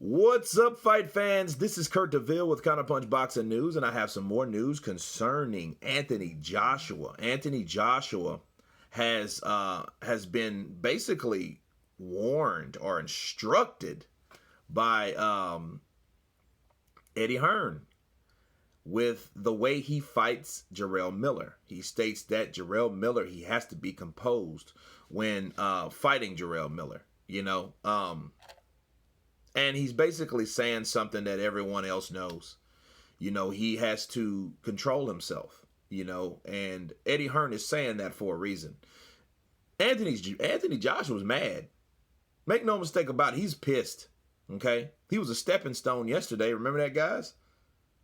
What's up, fight fans? This is Kurt DeVille with Counterpunch Boxing News, and I have some more news concerning Anthony Joshua. Anthony Joshua has been basically warned or instructed by Eddie Hearn with the way he fights Jarrell Miller. He states that Jarrell Miller, he has to be composed when fighting Jarrell Miller, and he's basically saying something that everyone else knows. He has to control himself, and Eddie Hearn is saying that for a reason. Anthony Joshua's mad. Make no mistake about it, he's pissed, okay? He was a stepping stone yesterday. Remember that, guys?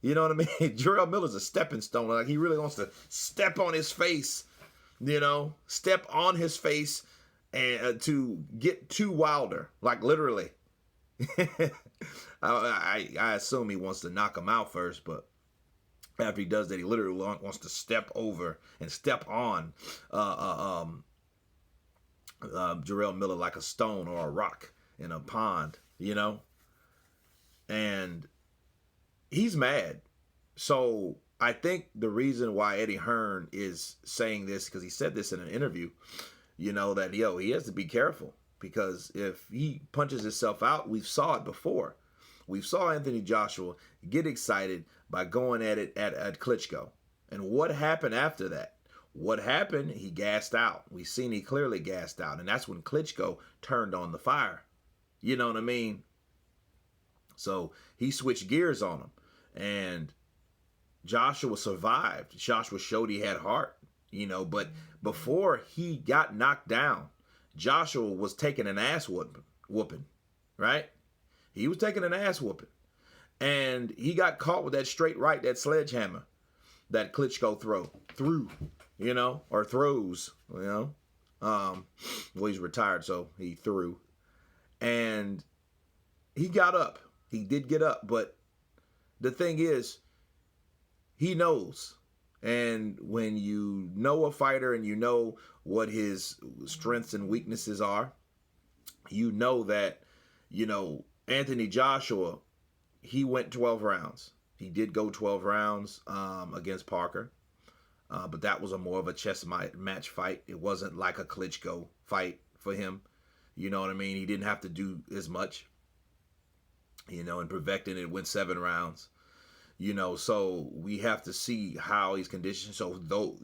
You know what I mean? Jarrell Miller's a stepping stone. Like, he really wants to step on his face, step on his face and to get to Wilder, like literally. I assume he wants to knock him out first, but after he does that, he literally wants to step over and step on Jarrell Miller like a stone or a rock in a pond, and he's mad. So I think the reason why Eddie Hearn is saying this, because he said this in an interview, that he has to be careful. Because if he punches himself out, we saw it before. We saw Anthony Joshua get excited by going at it at Klitschko. And what happened after that? What happened? He gassed out. We seen he clearly gassed out. And that's when Klitschko turned on the fire. You know what I mean? So he switched gears on him. And Joshua survived. Joshua showed he had heart, but before he got knocked down, Joshua was taking an ass whooping, right? He was taking an ass whooping. And he got caught with that straight right, that sledgehammer that Klitschko threw, or throws, well, he's retired, so he threw. And he got up. He did get up, but the thing is, he knows. And when you know a fighter and you know what his strengths and weaknesses are, you know that, Anthony Joshua, he went 12 rounds. He did go 12 rounds against Parker. But that was more of a chess match fight. It wasn't like a Klitschko fight for him. You know what I mean? He didn't have to do as much. And Provectin, it went 7 rounds. So we have to see how he's conditioned. So though,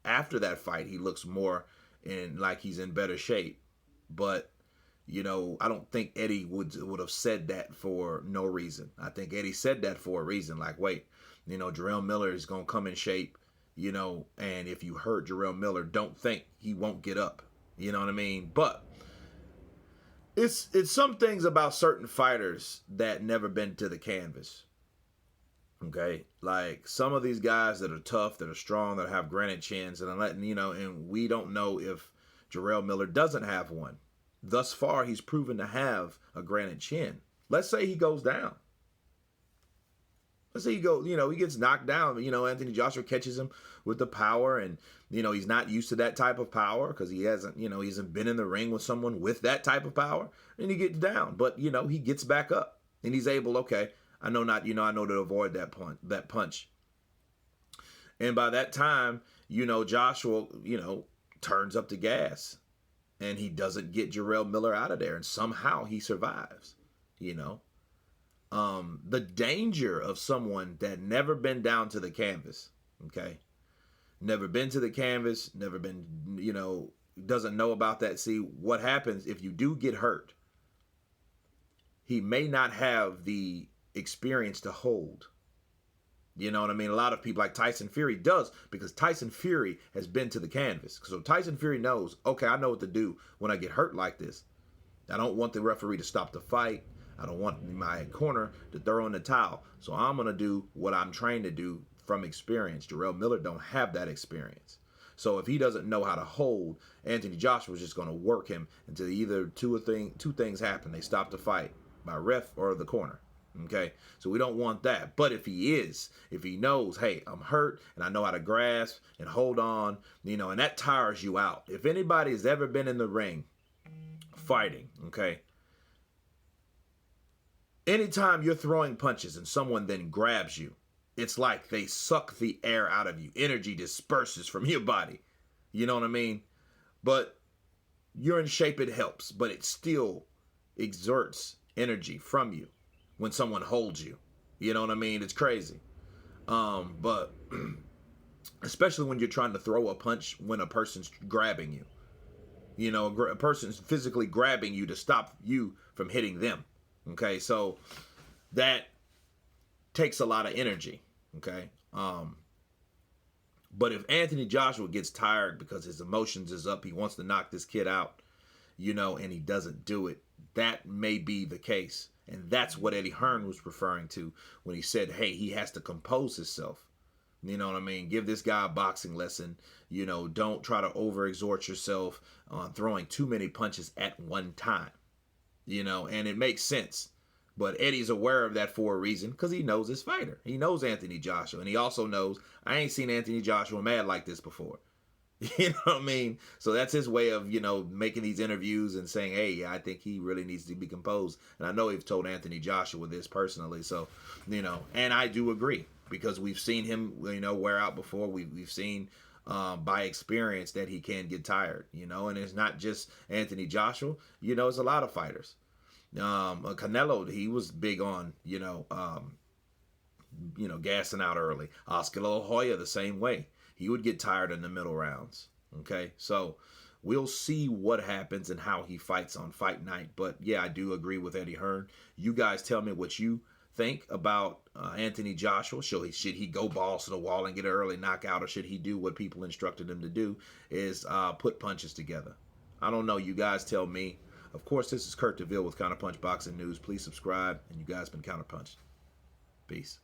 after that fight, he looks more like he's in better shape. But, I don't think Eddie would have said that for no reason. I think Eddie said that for a reason. Like, wait, Jarrell Miller is going to come in shape, and if you hurt Jarrell Miller, don't think he won't get up. You know what I mean? But it's some things about certain fighters that never been to the canvas. Okay, like some of these guys that are tough, that are strong, that have granite chins, and and we don't know if Jarrell Miller doesn't have one. Thus far, he's proven to have a granite chin. Let's say he goes down. Let's say he gets knocked down. Anthony Joshua catches him with the power, and he's not used to that type of power because he hasn't been in the ring with someone with that type of power, and he gets down. But he gets back up, and he's able. Okay. I know to avoid that punch. And by that time, Joshua, turns up the gas and he doesn't get Jarrell Miller out of there. And somehow he survives, the danger of someone that never been down to the canvas. Okay. Never been to the canvas, never been, doesn't know about that. See what happens if you do get hurt. He may not have the experience to hold. You know what I mean? A lot of people like Tyson Fury does, because Tyson Fury has been to the canvas. So Tyson Fury knows, okay, I know what to do when I get hurt like this. I don't want the referee to stop the fight. I don't want my corner to throw in the towel. So I'm going to do what I'm trained to do from experience. Jarrell Miller don't have that experience. So if he doesn't know how to hold, Anthony Joshua is just going to work him until either two things happen. They stop the fight by ref or the corner. Okay, so we don't want that. But if he knows, hey, I'm hurt and I know how to grasp and hold on, and that tires you out. If anybody has ever been in the ring fighting, okay, Anytime you're throwing punches and someone then grabs you, it's like they suck the air out of you. Energy disperses from your body. You know what I mean? But you're in shape, it helps, but it still exerts energy from you when someone holds you. You know what I mean? It's crazy. But especially when you're trying to throw a punch when a person's grabbing you. You know, a person's physically grabbing you to stop you from hitting them. Okay, so that takes a lot of energy. Okay, but if Anthony Joshua gets tired because his emotions is up, he wants to knock this kid out, you know, and he doesn't do it, that may be the case. And that's what Eddie Hearn was referring to when he said, hey, he has to compose himself. You know what I mean? Give this guy a boxing lesson. You know, don't try to overexert yourself on throwing too many punches at one time. You know, and it makes sense. But Eddie's aware of that for a reason because he knows his fighter. He knows Anthony Joshua. And he also knows, I ain't seen Anthony Joshua mad like this before. You know what I mean? So that's his way of, you know, making these interviews and saying, hey, yeah, I think he really needs to be composed. And I know he's told Anthony Joshua this personally. So, you know, and I do agree because we've seen him, you know, wear out before. We've seen by experience that he can get tired, you know, and it's not just Anthony Joshua. You know, it's a lot of fighters. Canelo, he was big on, you know, gassing out early. Oscar La Hoya, the same way. He would get tired in the middle rounds. Okay, so we'll see what happens and how he fights on fight night. But yeah, I do agree with Eddie Hearn. You guys tell me what you think about Anthony Joshua. Should he go balls to the wall and get an early knockout, or should he do what people instructed him to do, is put punches together? I don't know. You guys tell me. Of course, this is Kurt DeVille with Counterpunch Boxing News. Please subscribe, and you guys been Counterpunched. Peace.